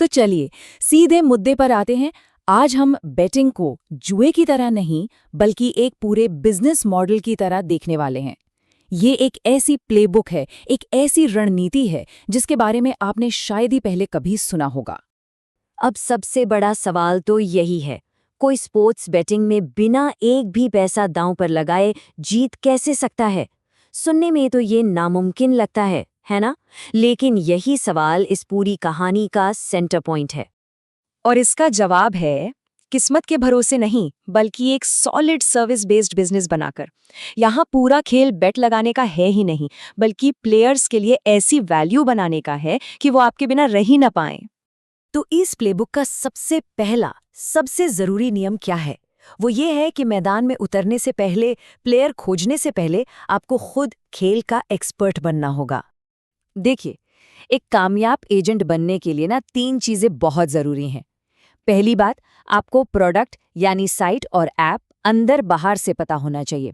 तो चलिए सीधे मुद्दे पर आते हैं। आज हम बेटिंग को जुए की तरह नहीं बल्कि एक पूरे बिजनेस मॉडल की तरह देखने वाले हैं। ये एक ऐसी प्लेबुक है, एक ऐसी रणनीति है जिसके बारे में आपने शायद ही पहले कभी सुना होगा। अब सबसे बड़ा सवाल तो यही है, कोई स्पोर्ट्स बेटिंग में बिना एक भी पैसा दांव पर लगाए जीत कैसे सकता है? सुनने में तो ये नामुमकिन लगता है ना? लेकिन यही सवाल इस पूरी कहानी का सेंटर पॉइंट है। और इसका जवाब है किस्मत के भरोसे नहीं, बल्कि एक सॉलिड सर्विस बेस्ड बिजनेस बनाकर। यहाँ पूरा खेल बेट लगाने का है ही नहीं, बल्कि प्लेयर्स के लिए ऐसी वैल्यू बनाने का है कि वो आपके बिना रह ही ना पाएं। तो इस प्लेबुक का सबसे पहला, सबसे जरूरी नियम क्या है? वो ये है कि मैदान में उतरने से पहले, प्लेयर खोजने से पहले आपको खुद खेल का एक्सपर्ट बनना होगा। देखिए, एक कामयाब एजेंट बनने के लिए 3 चीजें बहुत जरूरी हैं। पहली बात, आपको प्रोडक्ट यानी साइट और ऐप अंदर बाहर से पता होना चाहिए।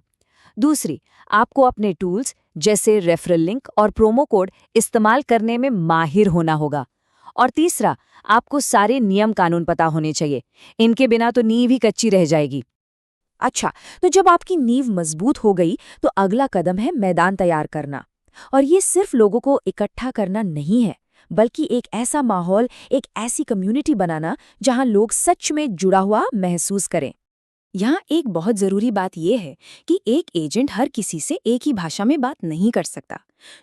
दूसरी, आपको अपने टूल्स जैसे रेफरल लिंक और प्रोमो कोड इस्तेमाल करने में माहिर होना होगा। और तीसरा, आपको सारे नियम कानून पता होने चाहिए। इनके बिना तो नींव ही कच्ची रह जाएगी। अच्छा, तो जब आपकी नींव मजबूत हो गई तो अगला कदम है मैदान तैयार करना। और ये सिर्फ लोगों को इकट्ठा करना नहीं है, बल्कि एक ऐसा माहौल, एक ऐसी कम्युनिटी बनाना जहां लोग सच में जुड़ा हुआ महसूस करें। यहाँ एक बहुत ज़रूरी बात यह है कि एक एजेंट हर किसी से एक ही भाषा में बात नहीं कर सकता।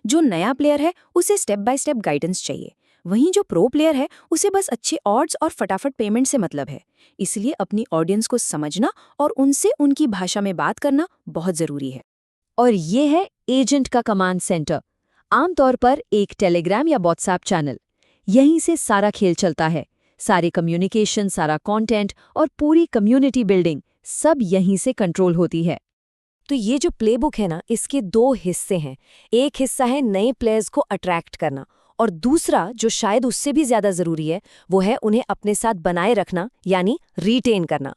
जो नया प्लेयर है उसे स्टेप बाय स्टेप गाइडेंस चाहिए, वहीं जो प्रो प्लेयर है उसे बस अच्छे ऑड्स और फटाफट पेमेंट से मतलब है। इसलिए अपनी ऑडियंस को समझना और उनसे उनकी भाषा में बात करना बहुत ज़रूरी है। और ये है एजेंट का कमांड सेंटर, आमतौर पर एक टेलीग्राम या व्हाट्सएप चैनल। यहीं से सारा खेल चलता है। सारे कम्युनिकेशन, सारा कंटेंट और पूरी कम्युनिटी बिल्डिंग सब यहीं से कंट्रोल होती है। तो ये जो प्लेबुक है इसके 2 हिस्से हैं। एक हिस्सा है नए प्लेयर्स को अट्रैक्ट करना, और दूसरा, जो शायद उससे भी ज्यादा जरूरी है, वो है उन्हें अपने साथ बनाए रखना, यानी रिटेन करना।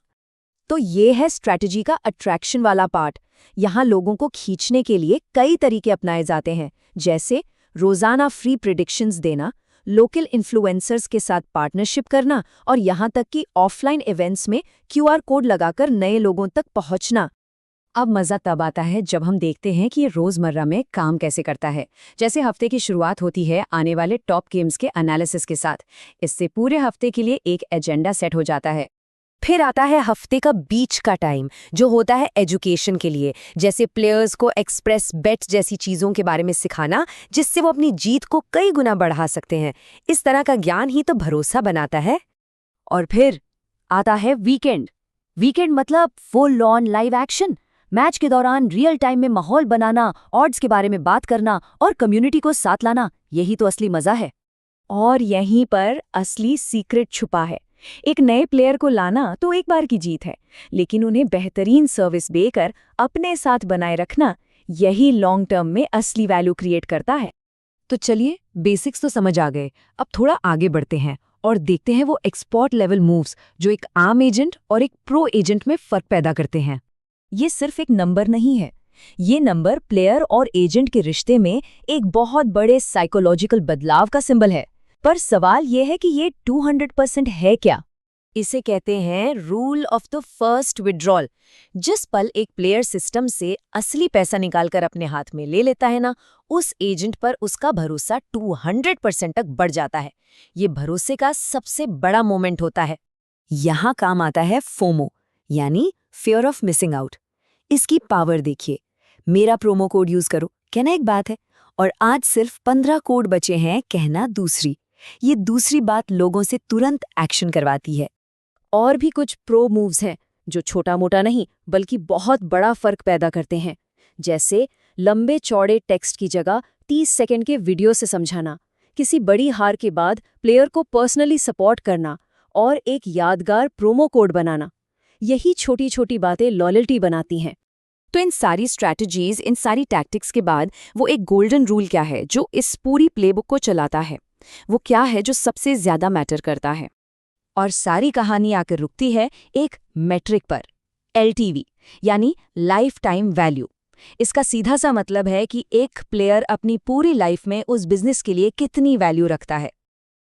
तो ये है स्ट्रैटेजी का अट्रैक्शन वाला पार्ट। यहाँ लोगों को खींचने के लिए कई तरीके अपनाए जाते हैं, जैसे रोजाना फ्री प्रेडिक्शंस देना, लोकल इन्फ्लुएंसर्स के साथ पार्टनरशिप करना, और यहाँ तक कि ऑफलाइन इवेंट्स में QR कोड लगाकर नए लोगों तक पहुँचना। अब मज़ा तब आता है जब हम देखते हैं कि ये रोज़मर्रा में काम कैसे करता है। जैसे हफ्ते की शुरुआत होती है आने वाले टॉप गेम्स के एनालिसिस के साथ। इससे पूरे हफ्ते के लिए एक एजेंडा सेट हो जाता है। फिर आता है हफ्ते का बीच का टाइम, जो होता है एजुकेशन के लिए, जैसे प्लेयर्स को एक्सप्रेस बेट जैसी चीज़ों के बारे में सिखाना, जिससे वो अपनी जीत को कई गुना बढ़ा सकते हैं। इस तरह का ज्ञान ही तो भरोसा बनाता है। और फिर आता है वीकेंड। वीकेंड मतलब full on live action. Match के दौरान रियल टाइम में माहौल बनाना, ऑड्स के बारे में बात करना और कम्युनिटी को साथ लाना, यही तो असली मजा है। और यहीं पर असली सीक्रेट छुपा है। एक नए प्लेयर को लाना तो एक बार की जीत है, लेकिन उन्हें बेहतरीन सर्विस देकर अपने साथ बनाए रखना, यही लॉन्ग टर्म में असली वैल्यू क्रिएट करता है। तो चलिए, बेसिक्स तो समझ आ गए। अब थोड़ा आगे बढ़ते हैं और देखते हैं वो एक्सपर्ट लेवल मूव्स जो एक आम एजेंट और एक प्रो एजेंट में फर्क पैदा करते हैं। ये सिर्फ एक नंबर नहीं है, ये नंबर प्लेयर और एजेंट के रिश्ते में एक बहुत बड़े साइकोलॉजिकल बदलाव का सिंबल है। पर सवाल ये है कि ये 200% है क्या? इसे कहते हैं rule of the first withdrawal. जिस पल एक प्लेयर सिस्टम से असली पैसा निकालकर अपने हाथ में ले लेता है उस एजेंट पर उसका भरोसा 200% तक बढ़ जाता है। ये भरोसे का सबसे बड़ा मोमेंट होता है। यहाँ काम आता है फोमो, यानी फियर ऑफ मिसिंग आउट। इसकी पावर देखिए। मेरा प्रोमो कोड यूज करो, कहना एक बात है, और आज सिर्फ 15 कोड बचे हैं, कहना दूसरी। ये दूसरी बात लोगों से तुरंत एक्शन करवाती है। और भी कुछ प्रो मूव्स हैं जो छोटा मोटा नहीं बल्कि बहुत बड़ा फर्क पैदा करते हैं, जैसे लंबे चौड़े टेक्स्ट की जगह 30 सेकंड के वीडियो से समझाना, किसी बड़ी हार के बाद प्लेयर को पर्सनली सपोर्ट करना, और एक यादगार प्रोमो कोड बनाना। यही छोटी छोटी बातें लॉयल्टी बनाती हैं। तो इन सारी स्ट्रैटेजीज, इन सारी टैक्टिक्स के बाद वो एक गोल्डन रूल क्या है जो इस पूरी प्लेबुक को चलाता है? वो क्या है जो सबसे ज्यादा मैटर करता है? और सारी कहानी आकर रुकती है एक मेट्रिक पर, LTV, यानी लाइफ टाइम वैल्यू। इसका सीधा सा मतलब है कि एक प्लेयर अपनी पूरी लाइफ में उस बिजनेस के लिए कितनी वैल्यू रखता है।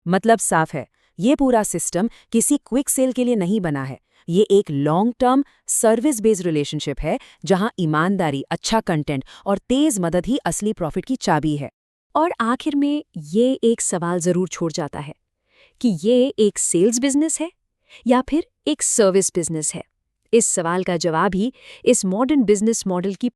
मतलब साफ है, ये पूरा सिस्टम किसी क्विक सेल के लिए नहीं बना है। ये एक long term service based relationship है जहां ईमानदारी, अच्छा कंटेंट और तेज मदद ही असली प्रॉफिट की चाबी है। और आखिर में ये एक सवाल जरूर छोड़ जाता है कि ये एक सेल्स बिजनेस है या फिर एक सर्विस बिजनेस है। इस सवाल का जवाब ही इस मॉडर्न बिजनेस मॉडल की